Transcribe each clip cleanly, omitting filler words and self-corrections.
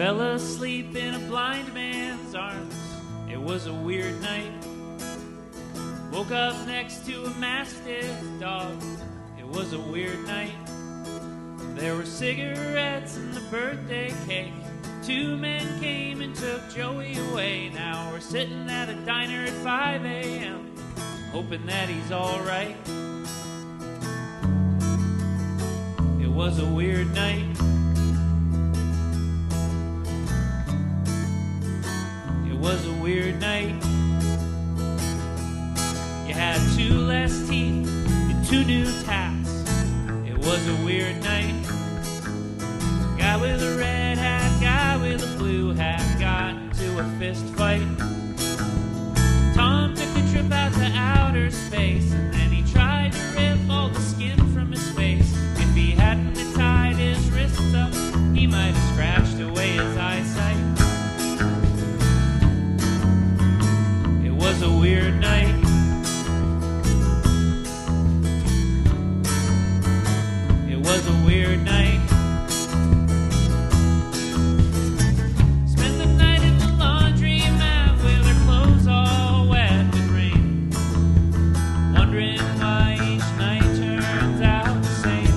fell asleep in a blind man's arms. It was a weird night. Woke up next to a mastiff dog. It was a weird night. There were cigarettes and the birthday cake. 2 men came and took Joey away. Now we're sitting at a diner at 5 a.m. hoping that he's all right. It was a weird night. It was a weird night. You had 2 less teeth and 2 new tats. It was a weird night. Guy with a red hat, guy with a blue hat got into a fist fight. Tom took a trip out to outer space, and then he tried to rip all the skin from his face. If he hadn't tied his wrists up, he might have scratched away his eyesight. It was a weird night. It was a weird night. Spent the night in the laundromat with her clothes all wet with rain, wondering why each night turns out the same.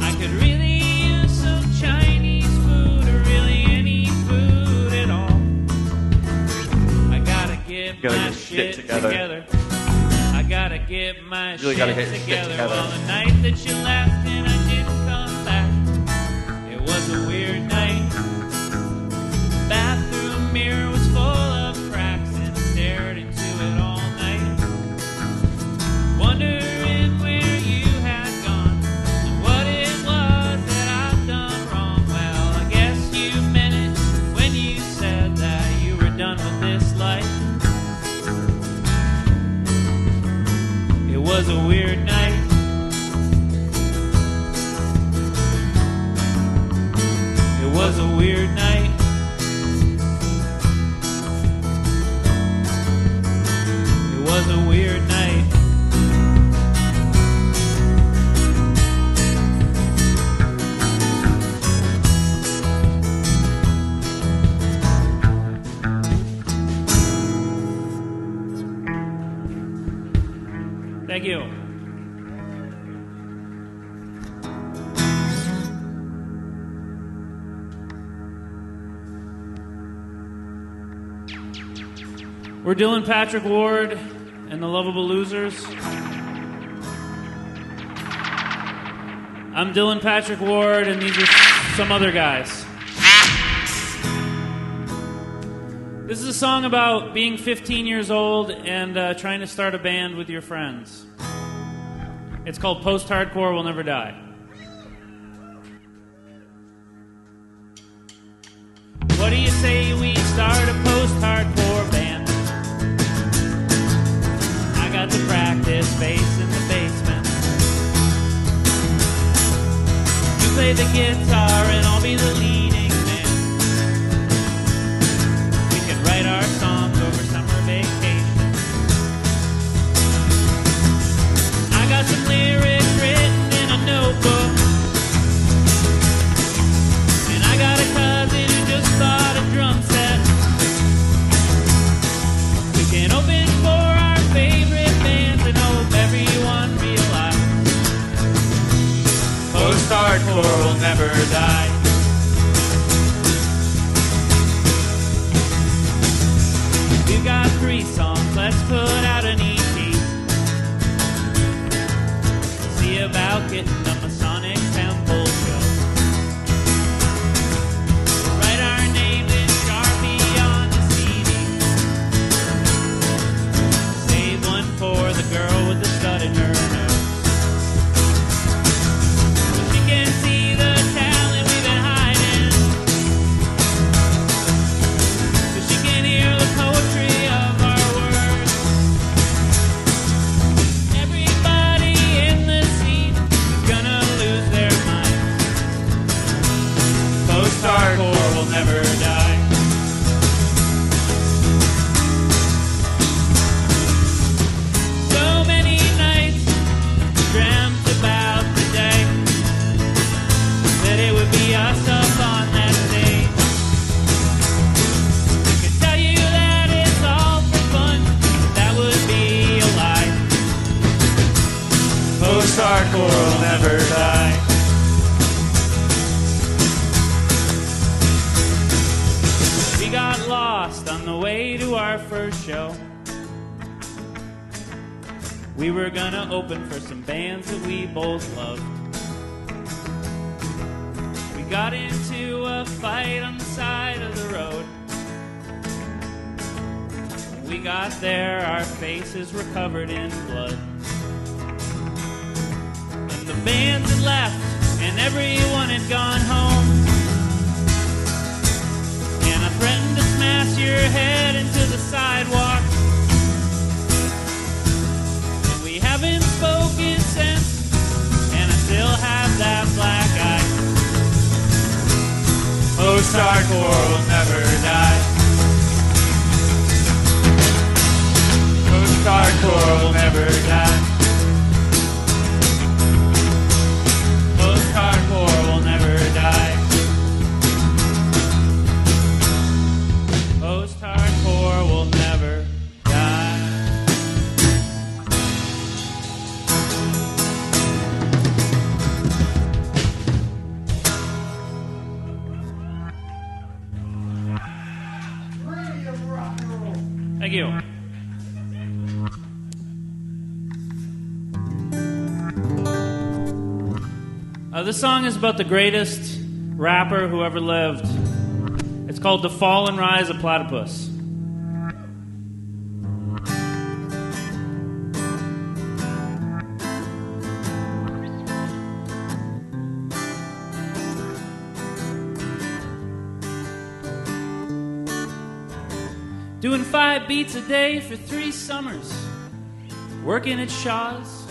I could really use some Chinese food, or really any food at all. I gotta get my shit together. I gotta get my shit together. Well, the night that you left and I didn't come back, it was a weird night. The bathroom mirror was full of cracks, and I stared into it all night, wondering where you had gone and what it was that I've done wrong. Well, I guess you meant it when you said that you were done with this life. It was a weird night. It was a weird night. It was a weird night. Thank you. We're Dylan Patrick Ward and the Lovable Losers. I'm Dylan Patrick Ward, and these are some other guys. This is a song about being 15 years old and trying to start a band with your friends. It's called Post-Hardcore Will Never Die. What do you say we start a post-hardcore band? I got the practice bass in the basement. You play the guitar and I'll be the leading man. We can write our songs over summer vacation. I got some lyrics written in a notebook, and I got a cousin who just bought a drum set. We can open for our favorite bands and hope everyone realizes post-hardcore will never die. We've got 3 songs, let's put out an EP. See about getting a Masonic Temple show. Write our names in Sharpie on the CD. Save one for the girl with the stud in her nose. She can see the talent we've been hiding, so she can hear the poetry of our words. Everybody in the scene is gonna hardcore will never die. We got lost on the way to our first show. We were gonna open for some bands that we both loved. We got into a fight on the side of the road. When we got there, our faces were covered in blood. And the bands had left, and everyone had gone home. And I threatened to smash your head into the sidewalk. And we haven't spoken since, and I still have that black eye. Post-hardcore will never die. Post-hardcore will never die. Post-hardcore will never die. Post-hardcore will never die. Thank you. This song is about the greatest rapper who ever lived. It's called The Fall and Rise of Platypus. Doing 5 beats a day for 3 summers. Working at Shaw's.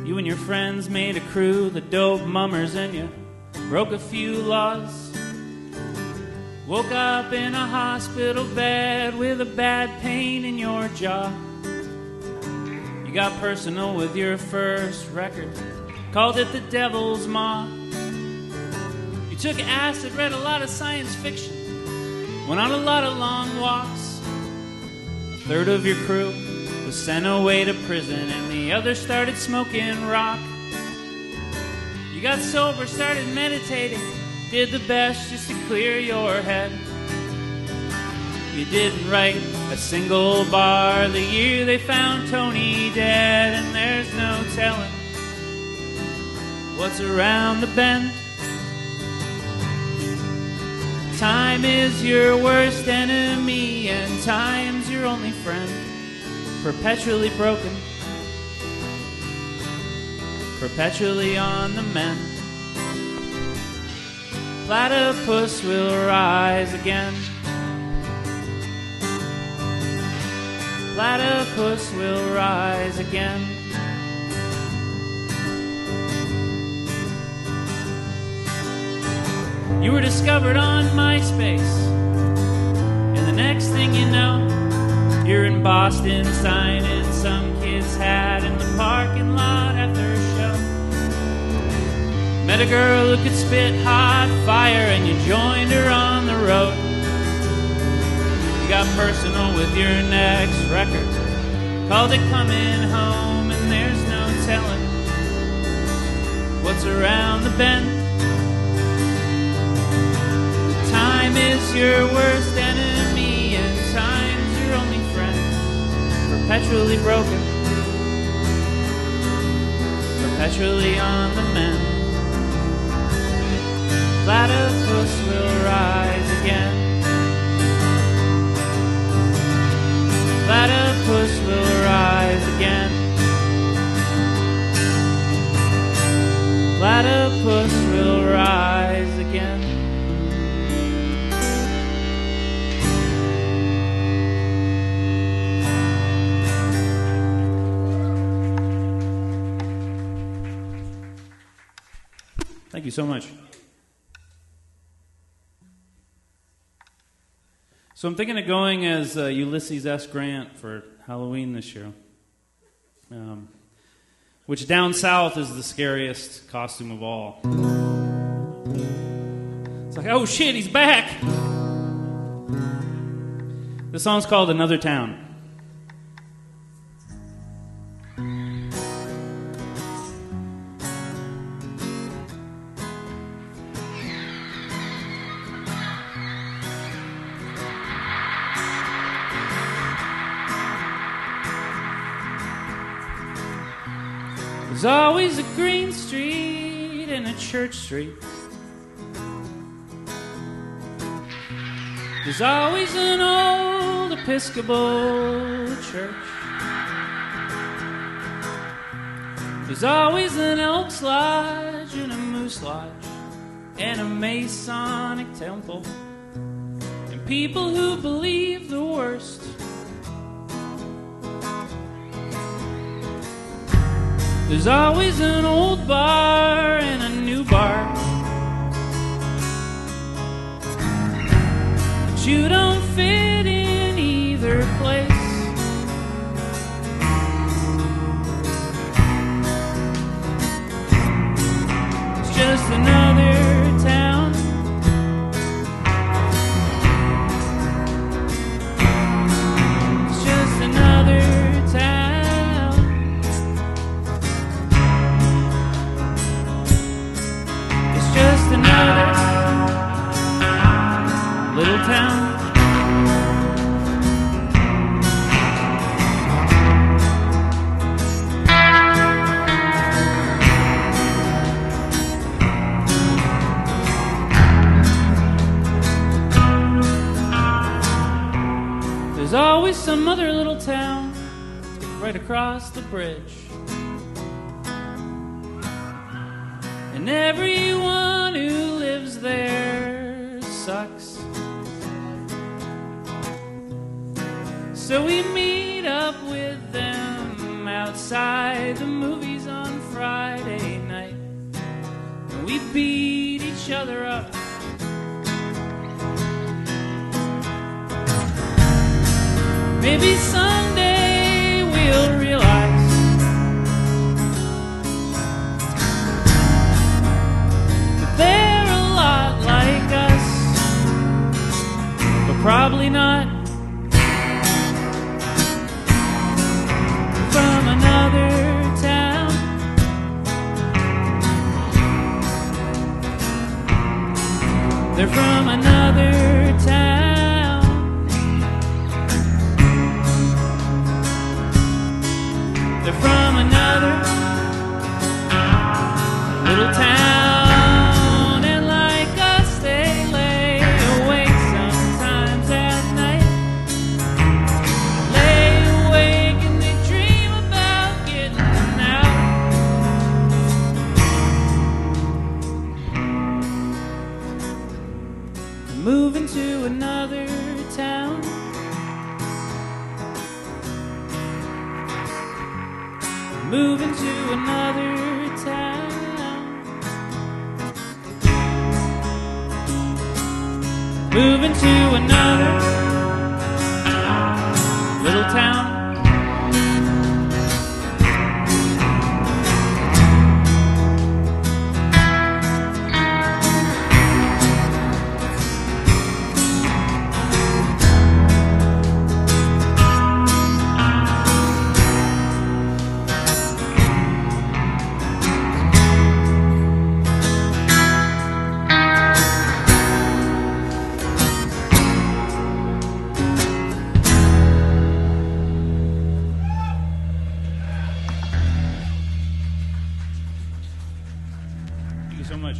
You and your friends made a crew, the dope mummers, and you broke a few laws. Woke up in a hospital bed with a bad pain in your jaw. You got personal with your first record, called it The Devil's Maw. You took acid, read a lot of science fiction, went on a lot of long walks. A third of your crew was sent away to prison, and the others started smoking rock. You got sober, started meditating, did the best just to clear your head. You didn't write a single bar the year they found Tony dead, and there's no telling what's around the bend. Time is your worst enemy, and time's your only friend. Perpetually broken, perpetually on the mend. Platypus will rise again. Platypus will rise again. You were discovered on MySpace, and the next thing you know, you're in Boston signing some kid's hat in the parking lot after a show. Met a girl who could spit hot fire, and you joined her on the road. You got personal with your next record, called it Coming Home, and there's no telling what's around the bend. Time is your worst enemy, and time's your only friend. Perpetually broken, perpetually on the mend. Platypus will rise again. Platypus will rise again. Platypus will rise again. Thank you so much. So I'm thinking of going as Ulysses S. Grant for Halloween this year. Which down south is the scariest costume of all. It's like, oh shit, he's back! The song's called Another Town. There's always a green street and a church street. There's always an old Episcopal church. There's always an Elks Lodge and a Moose Lodge and a Masonic temple and people who believe the worst. There's always an old bar and a new bar. But you don't fit in either place. It's just another town. It's just another town. It's just another little town. There's always some other little town right across the bridge, and everyone who lives there sucks. So we meet up with them outside the movies on Friday night, and we beat each other up. Maybe someday we'll realize that they're a lot like us, but probably not. From another town. They're from another town. They're from another little town, and like us, they lay awake sometimes at night. Lay awake and they dream about getting out. Moving to another town. Moving to another town. Moving to another little town. Thank you so much.